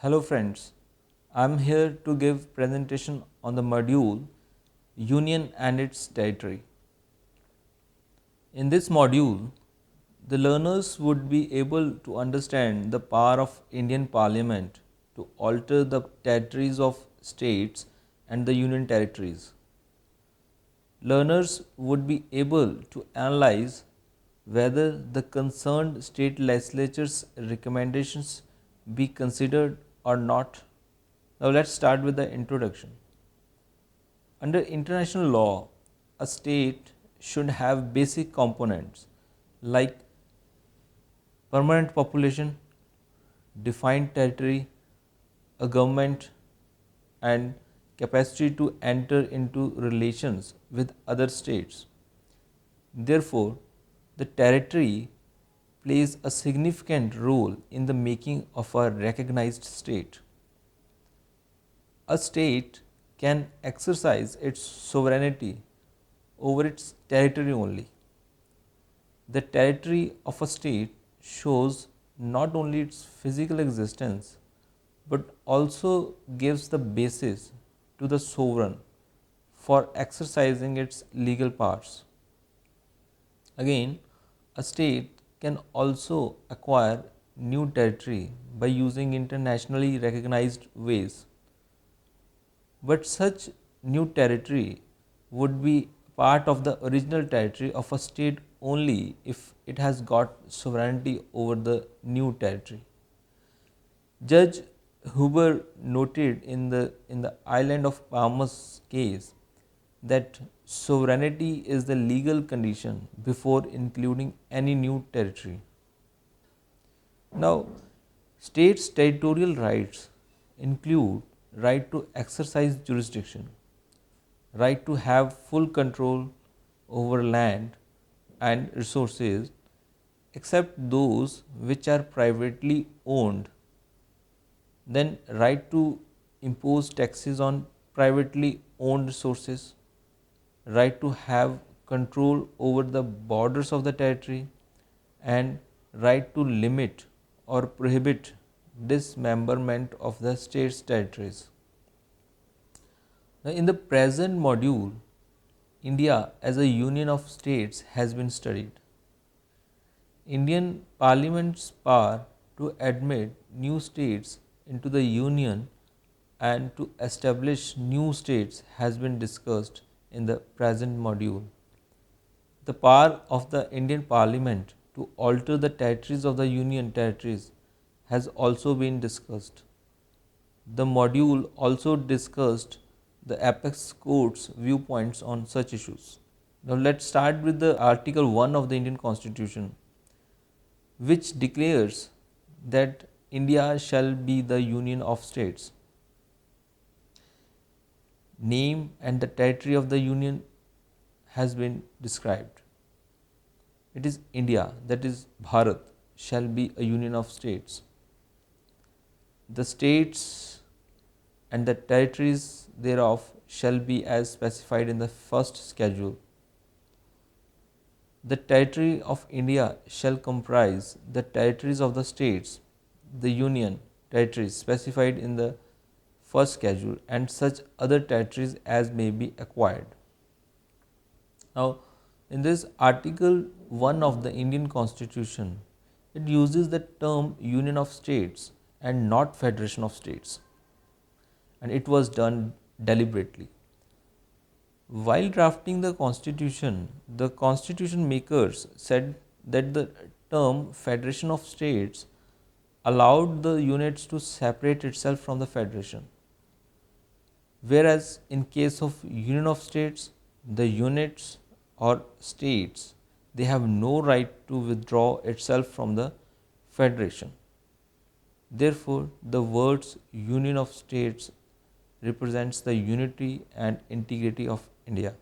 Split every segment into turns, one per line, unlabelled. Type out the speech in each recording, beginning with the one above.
Hello friends, I am here to give presentation on the module Union and its Territory. In this module, the learners would be able to understand the power of Indian Parliament to alter the territories of states and the Union territories. Learners would be able to analyze whether the concerned state legislatures' recommendations be considered or not. Now let's start with the introduction. Under international law, a state should have basic components like permanent population, defined territory, a government, and capacity to enter into relations with other states. Therefore, the territory plays a significant role in the making of a recognized state. A state can exercise its sovereignty over its territory only. The territory of a state shows not only its physical existence but also gives the basis to the sovereign for exercising its legal powers. Again, a state can also acquire new territory by using internationally recognized ways. But such new territory would be part of the original territory of a state only if it has got sovereignty over the new territory. Judge Huber noted in the island of Bahamas case that sovereignty is the legal condition before including any new territory. Now, states' territorial rights include right to exercise jurisdiction, right to have full control over land and resources except those which are privately owned, then right to impose taxes on privately owned resources, right to have control over the borders of the territory, and right to limit or prohibit dismemberment of the state's territories. Now, in the present module, India as a union of states has been studied. Indian Parliament's power to admit new states into the union and to establish new states has been discussed in the present module. The power of the Indian Parliament to alter the territories of the Union territories has also been discussed. The module also discussed the apex court's viewpoints on such issues. Now let's start with the Article 1 of the Indian Constitution, which declares that India shall be the union of states. Name and the territory of the union has been described. It is India, that is Bharat, shall be a union of states. The states and the territories thereof shall be as specified in the first schedule. The territory of India shall comprise the territories of the states, the union territories specified in the first schedule, and such other territories as may be acquired. Now, in this Article 1 of the Indian Constitution, it uses the term Union of States and not Federation of States, and it was done deliberately. While drafting the constitution makers said that the term Federation of States allowed the units to separate itself from the federation, whereas in case of Union of States, the units or states, they have no right to withdraw itself from the federation. Therefore, the words Union of States represents the unity and integrity of India.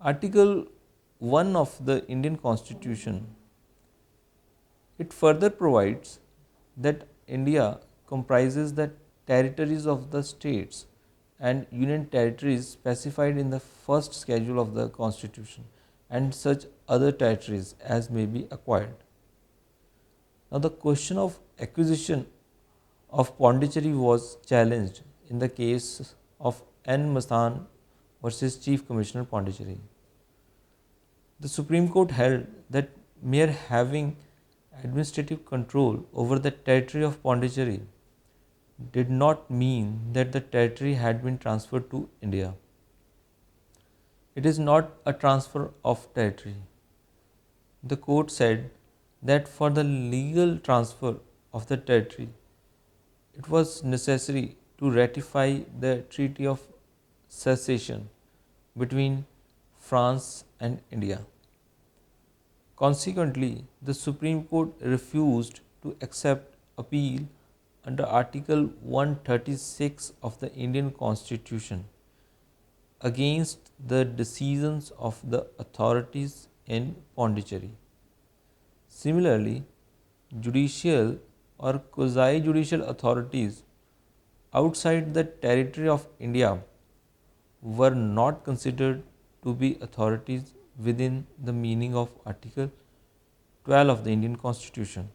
Article 1 of the Indian Constitution, it further provides that India comprises the territories of the states and union territories specified in the first schedule of the Constitution and such other territories as may be acquired. Now, the question of acquisition of Pondicherry was challenged in the case of N. Mastan versus Chief Commissioner Pondicherry. The Supreme Court held that mere having administrative control over the territory of Pondicherry did not mean that the territory had been transferred to India. It is not a transfer of territory. The court said that for the legal transfer of the territory, it was necessary to ratify the Treaty of Cessation between France and India. Consequently, the Supreme Court refused to accept appeal under Article 136 of the Indian Constitution against the decisions of the authorities in Pondicherry. Similarly, judicial or quasi judicial authorities outside the territory of India were not considered to be authorities within the meaning of Article 12 of the Indian Constitution.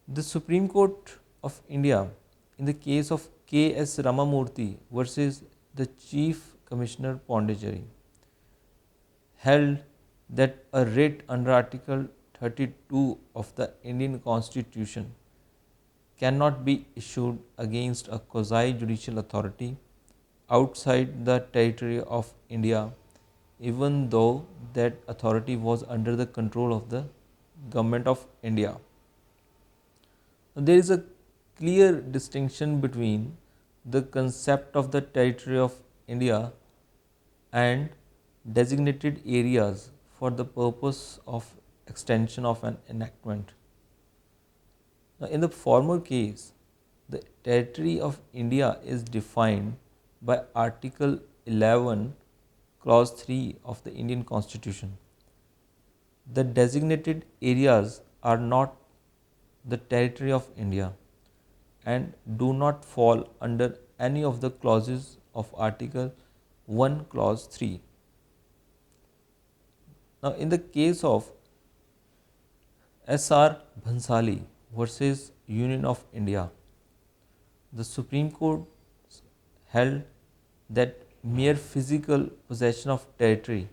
The Supreme Court of India, in the case of K.S. Ramamurthy versus the Chief Commissioner Pondicherry, held that a writ under Article 32 of the Indian Constitution cannot be issued against a quasi judicial authority outside the territory of India, even though that authority was under the control of the Government of India. There is a clear distinction between the concept of the territory of India and designated areas for the purpose of extension of an enactment. Now, in the former case, the territory of India is defined by Article 11, Clause 3 of the Indian Constitution. The designated areas are not the territory of India and do not fall under any of the clauses of Article 1, Clause 3. Now, in the case of S.R. Bhansali versus Union of India, the Supreme Court held that mere physical possession of territory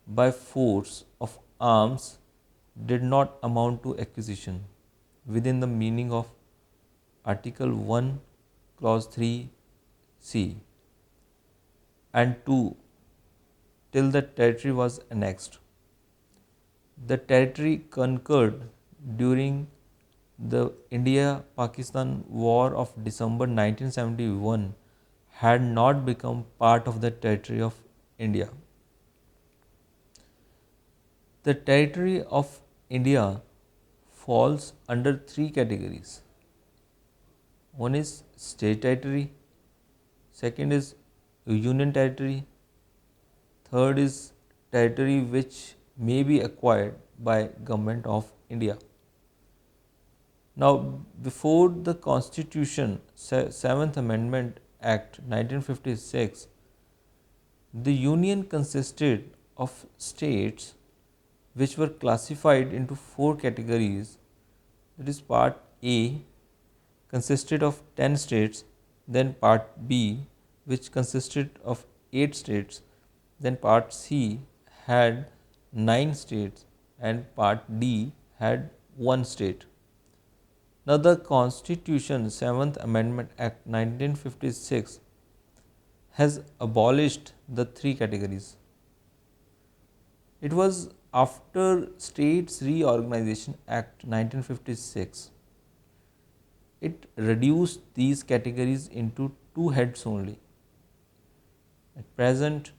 by force of arms did not amount to acquisition within the meaning of Article 1, Clause 3c and 2 till the territory was annexed. The territory conquered during the India-Pakistan War of December 1971 had not become part of the territory of India. The territory of India falls under three categories. One is state territory, second is union territory, third is territory which may be acquired by Government of India. Now, before the Constitution, 7th Amendment Act 1956, the Union consisted of states which were classified into four categories. That is, Part A consisted of 10 states, then Part B, which consisted of 8 states, then Part C had 9 states, and Part D had 1 state. Now, the Constitution 7th Amendment Act 1956 has abolished the three categories. It was after States Reorganization Act 1956. It reduced these categories into two heads only. At present,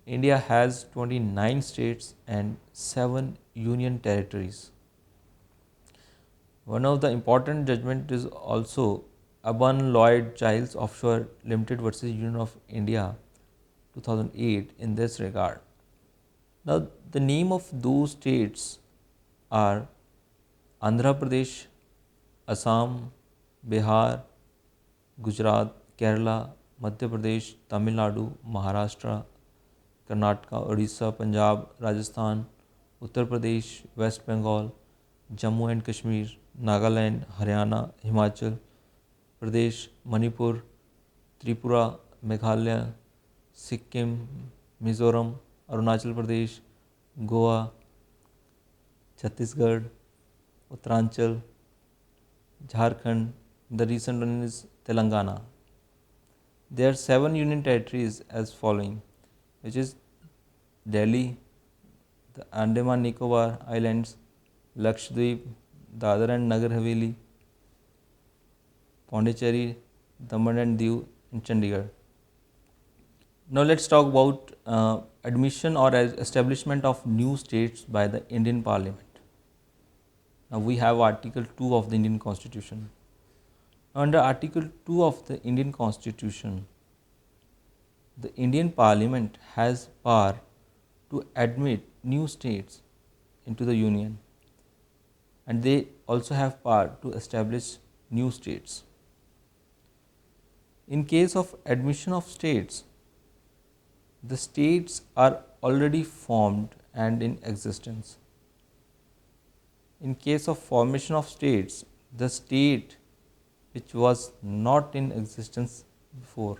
India has 29 states and 7 union territories. One of the important judgment is also Aban Lloyd Giles Offshore Limited versus Union of India 2008 in this regard. Now, the name of those states are Andhra Pradesh, Assam, Bihar, Gujarat, Kerala, Madhya Pradesh, Tamil Nadu, Maharashtra, Karnataka, Odisha, Punjab, Rajasthan, Uttar Pradesh, West Bengal, Jammu and Kashmir, Nagaland, Haryana, Himachal Pradesh, Manipur, Tripura, Meghalaya, Sikkim, Mizoram, Arunachal Pradesh, Goa, Chhattisgarh, Uttaranchal, Jharkhand. The recent one is Telangana. There are seven union territories as following, which is Delhi, the Andaman Nicobar Islands, Lakshadweep, Dadar and Nagar Haveli, Pondicherry, Daman and Diu, and Chandigarh. Now let's talk about admission or establishment of new states by the Indian Parliament. Now we have Article 2 of the Indian Constitution. Now under Article 2 of the Indian Constitution, the Indian Parliament has power to admit new states into the Union, and they also have power to establish new states. In case of admission of states, the states are already formed and in existence. In case of formation of states, the state which was not in existence before.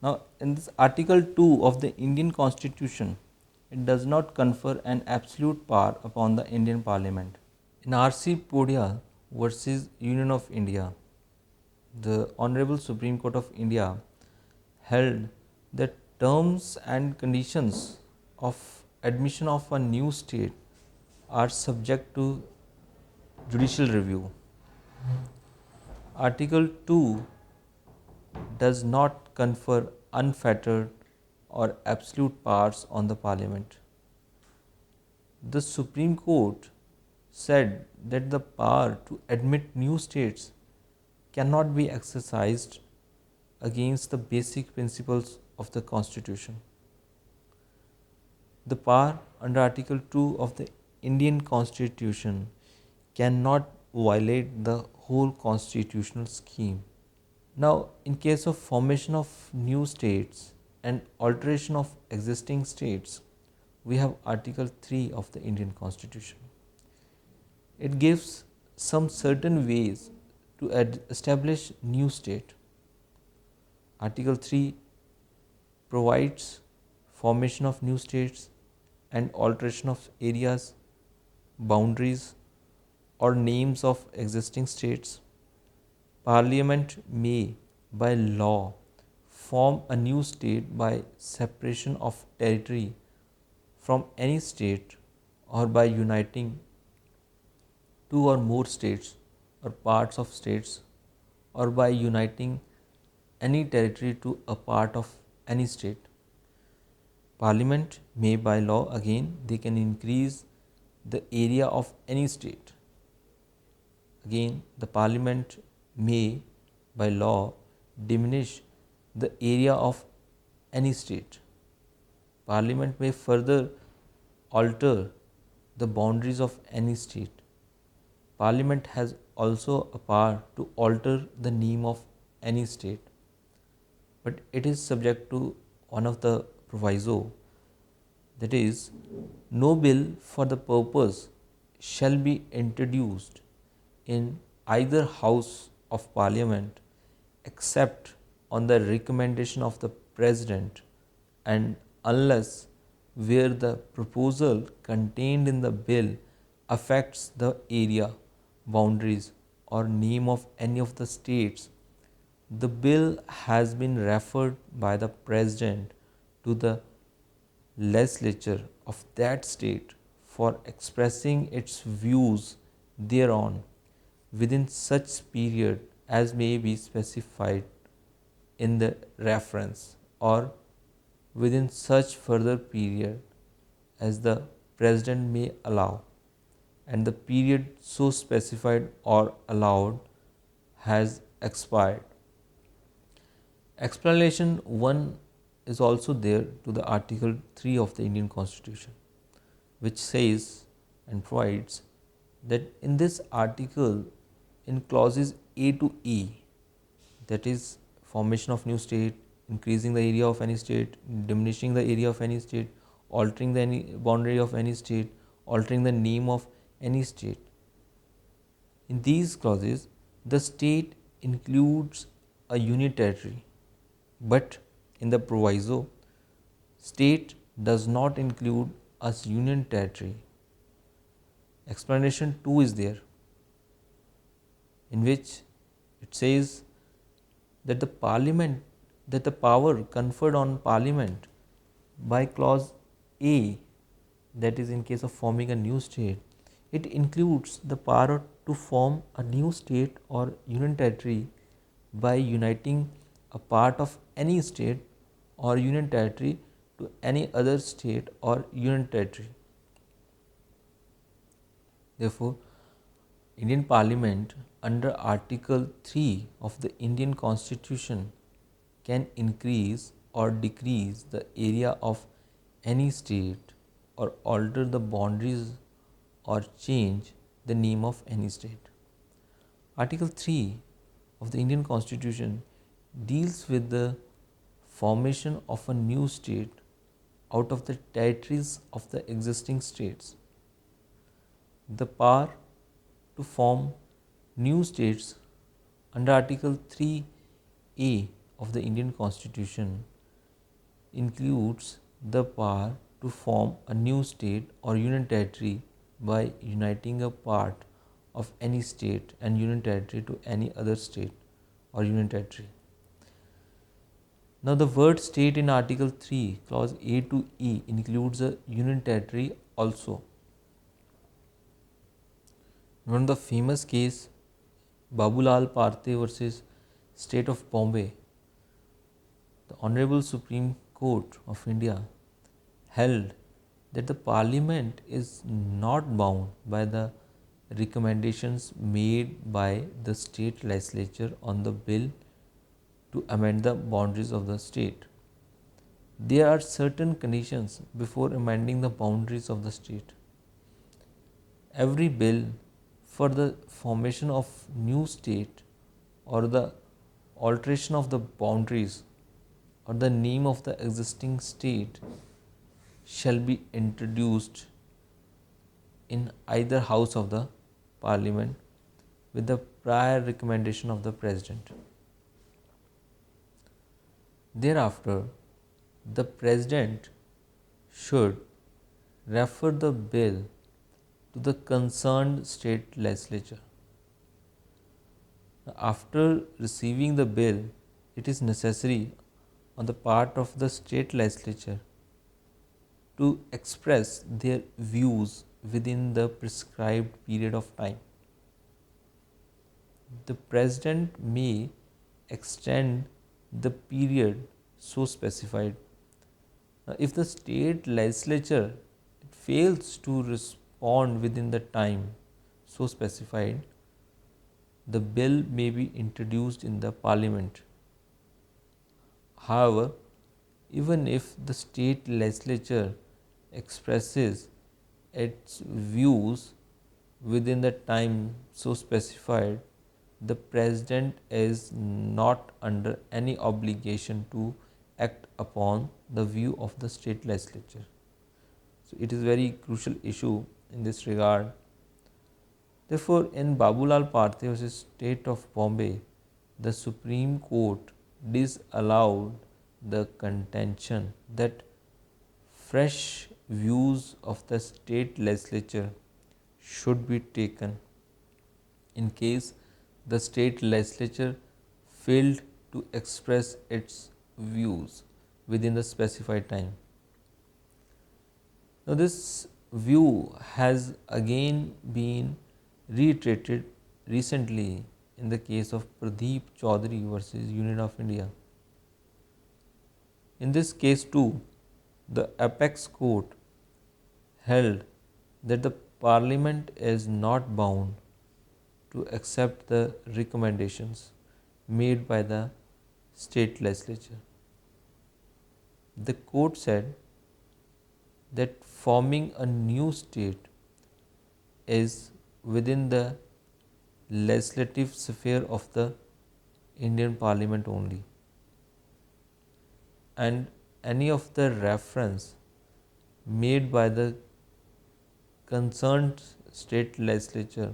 Now, in this Article 2 of the Indian Constitution, it does not confer an absolute power upon the Indian Parliament. In R.C. Podia versus Union of India, the Honorable Supreme Court of India held that terms and conditions of admission of a new state are subject to judicial review. Article 2 does not confer unfettered or absolute powers on the Parliament. The Supreme Court said that the power to admit new states cannot be exercised against the basic principles of the Constitution. The power under Article 2 of the Indian Constitution cannot violate the whole constitutional scheme. Now, in case of formation of new states and alteration of existing states, we have Article 3 of the Indian Constitution. It gives some certain ways to establish new state. Article 3 provides formation of new states and alteration of areas, boundaries, or names of existing states. Parliament may, by law, form a new state by separation of territory from any state or by uniting two or more states or parts of states or by uniting any territory to a part of any state. Parliament may, by law, again, they can increase the area of any state. Again, the Parliament may, by law, diminish the area of any state. Parliament may further alter the boundaries of any state. Parliament has also a power to alter the name of any state, but it is subject to one of the proviso, that is, no bill for the purpose shall be introduced in either house of Parliament except on the recommendation of the President, and unless where the proposal contained in the bill affects the area, boundaries, or name of any of the states, the bill has been referred by the President to the legislature of that state for expressing its views thereon within such period as may be specified in the reference, or within such further period as the President may allow, and the period so specified or allowed has expired. Explanation 1 is also there to the Article 3 of the Indian Constitution, which says and provides that in this article, in clauses A to E, that is formation of new state, increasing the area of any state, diminishing the area of any state, altering the any boundary of any state, altering the name of any state. In these clauses, the state includes a union territory, but in the proviso, state does not include a union territory. Explanation 2 is there, in which it says that the power conferred on parliament by clause A, that is in case of forming a new state, it includes the power to form a new state or union territory by uniting a part of any state or union territory to any other state or union territory. Therefore, Indian Parliament under Article 3 of the Indian Constitution can increase or decrease the area of any state or alter the boundaries or change the name of any state. Article 3 of the Indian Constitution deals with the formation of a new state out of the territories of the existing states. The power to form new states under Article 3A of the Indian Constitution includes the power to form a new state or union territory by uniting a part of any state and union territory to any other state or union territory. Now, the word state in Article 3, Clause A to E includes a union territory also. One of the famous case, Babulal Parthe versus State of Bombay, the Honorable Supreme Court of India held that the Parliament is not bound by the recommendations made by the state legislature on the bill to amend the boundaries of the state. There are certain conditions before amending the boundaries of the state. Every bill for the formation of new state or the alteration of the boundaries or the name of the existing state shall be introduced in either house of the parliament with the prior recommendation of the president. Thereafter, the president should refer the bill to the concerned state legislature. After receiving the bill, it is necessary on the part of the state legislature to express their views within the prescribed period of time. The president may extend the period so specified. Now, if the state legislature fails to respond within the time so specified, the bill may be introduced in the parliament. However, even if the state legislature expresses its views within the time so specified, the president is not under any obligation to act upon the view of the state legislature. So it is very crucial issue in this regard. Therefore, in Babulal Parthe versus State of Bombay, the Supreme Court disallowed the contention that fresh views of the state legislature should be taken in case the state legislature failed to express its views within the specified time. Now, this view has again been reiterated recently in the case of Pradeep Chaudhary versus Union of India. In this case too, the apex court held that the parliament is not bound to accept the recommendations made by the state legislature. The court said that forming a new state is within the legislative sphere of the Indian Parliament only, and any of the reference made by the concerned state legislature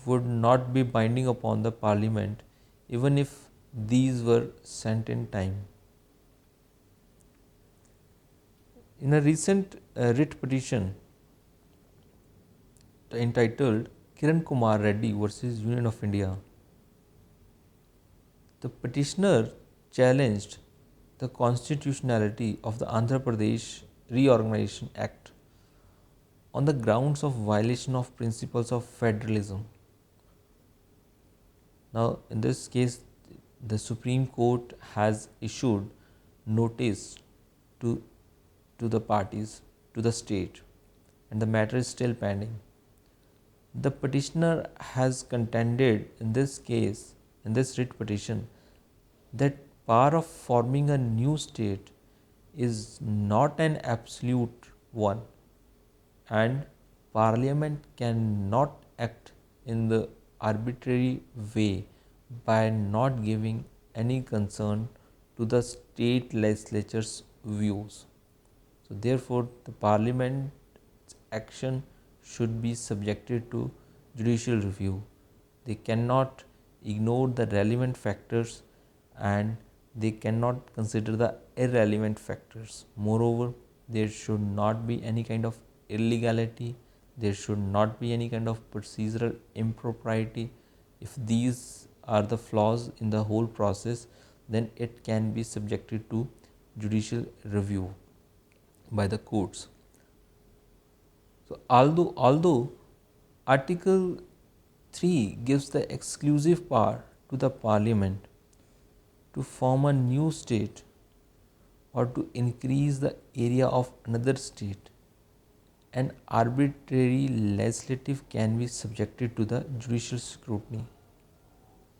would not be binding upon the parliament even if these were sent in time. In a recent writ petition entitled Kiran Kumar Reddy versus Union of India, the petitioner challenged the constitutionality of the Andhra Pradesh Reorganization Act on the grounds of violation of principles of federalism. Now, in this case, the Supreme Court has issued notice to, to the parties, to the state, and the matter is still pending. The petitioner has contended in this case, in this writ petition, that power of forming a new state is not an absolute one, and parliament cannot act in the arbitrary way by not giving any concern to the state legislature's views. So therefore the parliament's action should be subjected to judicial review. They cannot ignore the relevant factors and they cannot consider the irrelevant factors. Moreover, there should not be any kind of illegality, there should not be any kind of procedural impropriety. If these are the flaws in the whole process, then it can be subjected to judicial review by the courts. So although Article 3 gives the exclusive power to the parliament to form a new state or to increase the area of another state, an arbitrary legislative can be subjected to the judicial scrutiny.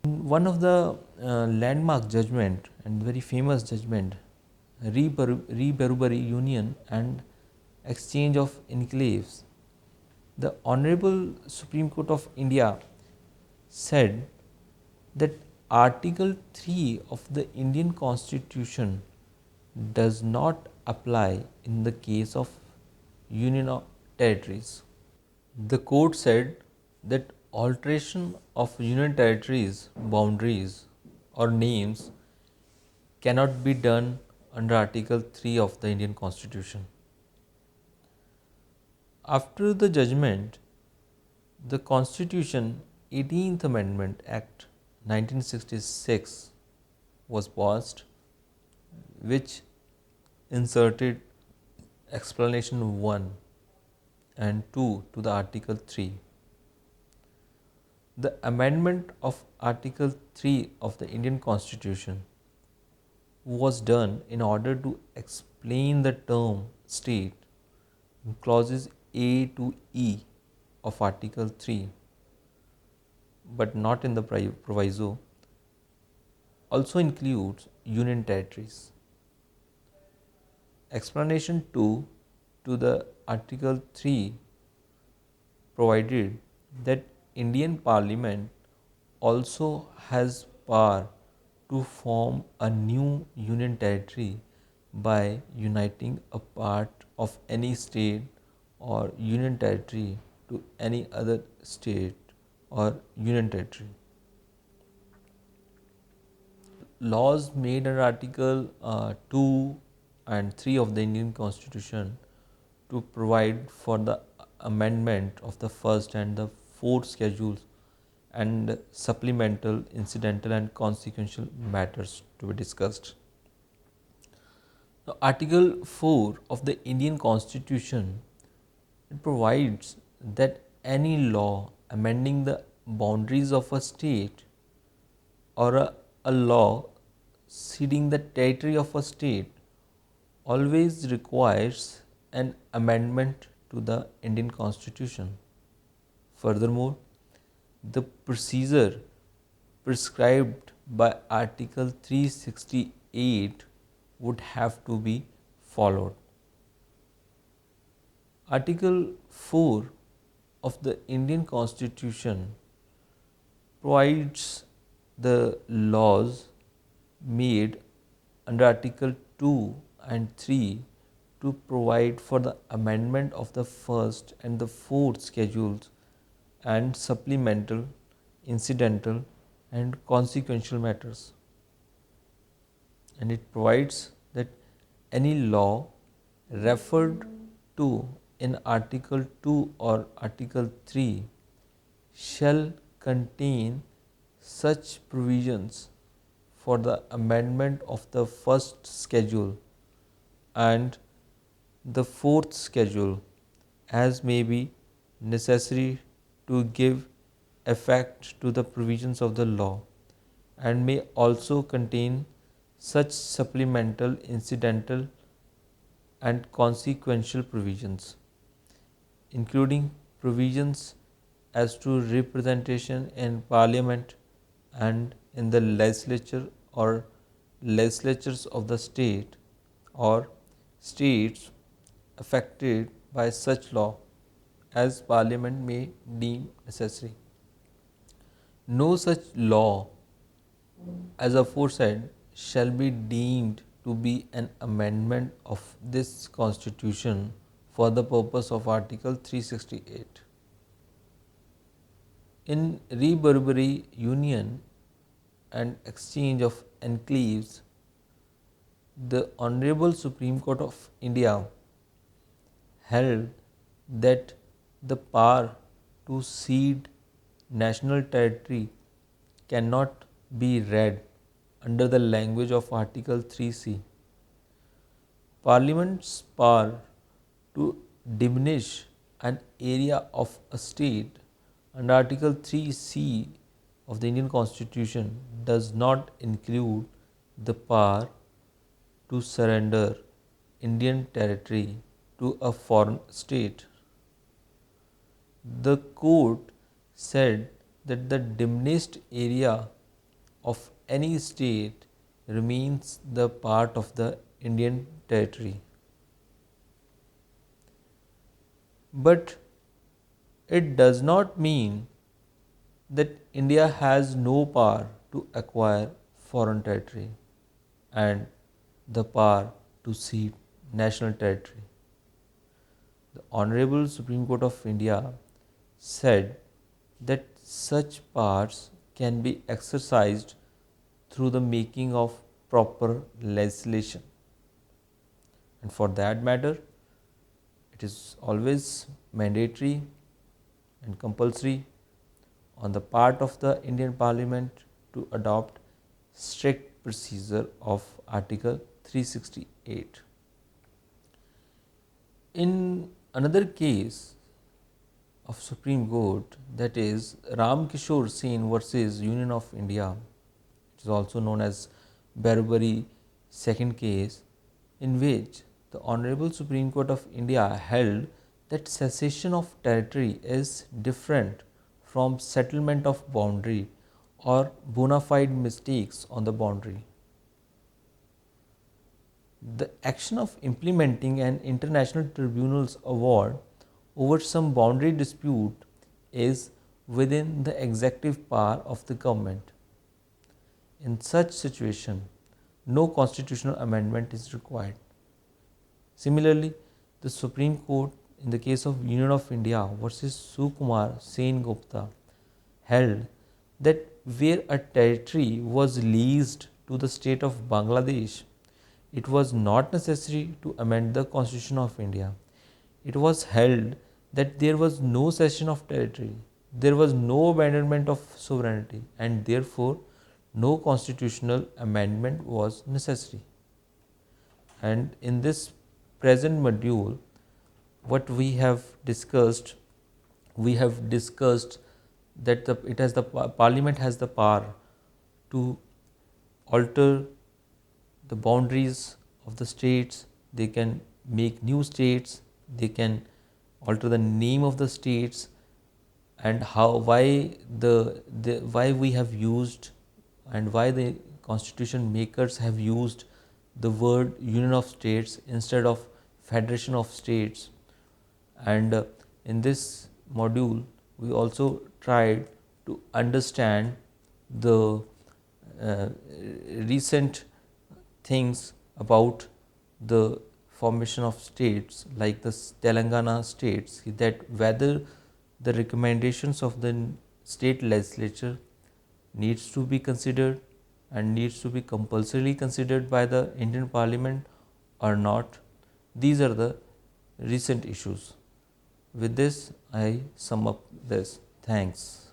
One of the landmark judgment and very famous judgment, Re-Berubari Union and Exchange of Enclaves, the Honorable Supreme Court of India said that Article 3 of the Indian Constitution does not apply in the case of Union of Territories. The court said that alteration of Union Territories boundaries or names cannot be done under Article 3 of the Indian Constitution. After the judgment, the Constitution 18th Amendment Act 1966 was passed, which inserted explanation 1 and 2 to the Article 3. The amendment of Article 3 of the Indian Constitution was done in order to explain the term state in clauses A to E of Article 3, but not in the proviso, also includes union territories. Explanation 2 to the Article 3 provided that Indian Parliament also has power to form a new union territory by uniting a part of any state or union territory to any other state or union territory. Laws made under Article 2 and 3 of the Indian Constitution to provide for the amendment of the first and the fourth schedules and supplemental, incidental and consequential matters to be discussed. Now, Article 4 of the Indian Constitution, it provides that any law amending the boundaries of a state or a law ceding the territory of a state always requires an amendment to the Indian Constitution. Furthermore, the procedure prescribed by Article 368 would have to be followed. Article 4 of the Indian Constitution provides the laws made under Article 2 and 3 to provide for the amendment of the first and the fourth schedules and supplemental, incidental, and consequential matters. And it provides that any law referred to in Article 2 or Article 3 shall contain such provisions for the amendment of the first schedule and the fourth schedule as may be necessary to give effect to the provisions of the law, and may also contain such supplemental, incidental, and consequential provisions, including provisions as to representation in parliament and in the legislature or legislatures of the state or states affected by such law as parliament may deem necessary. No such law as aforesaid shall be deemed to be an amendment of this constitution for the purpose of Article 368. In reverberary union and exchange of enclaves, the Honorable Supreme Court of India held that the power to cede national territory cannot be read under the language of Article 3C. Parliament's power to diminish an area of a state under Article 3C of the Indian Constitution does not include the power to surrender Indian territory to a foreign state. The court said that the diminished area of any state remains the part of the Indian territory. But it does not mean that India has no power to acquire foreign territory and the power to cede national territory. The Honorable Supreme Court of India said that such powers can be exercised through the making of proper legislation. And for that matter, it is always mandatory and compulsory on the part of the Indian Parliament to adopt strict procedure of Article 368. In another case of Supreme Court, that is Ram Kishore Sen versus Union of India, it is also known as Barbary second case, in which the Honorable Supreme Court of India held that cessation of territory is different from settlement of boundary or bona fide mistakes on the boundary. The action of implementing an international tribunal's award over some boundary dispute is within the executive power of the government. In such situation, no constitutional amendment is required. Similarly, the Supreme Court in the case of Union of India versus Sukumar Sen Gupta held that where a territory was leased to the state of Bangladesh, it was not necessary to amend the Constitution of India. It was held that there was no cession of territory, there was no abandonment of sovereignty, and therefore no constitutional amendment was necessary. And in this present module, what we have discussed that the Parliament has the power to alter the boundaries of the states. They can make new states, they can alter the name of the states, and why we have used and why the constitution makers have used the word union of states instead of federation of states. And in this module we also tried to understand the recent things about the formation of states like the Telangana states, that whether the recommendations of the state legislature needs to be considered and needs to be compulsorily considered by the Indian Parliament or not. These are the recent issues. With this, I sum up this. Thanks.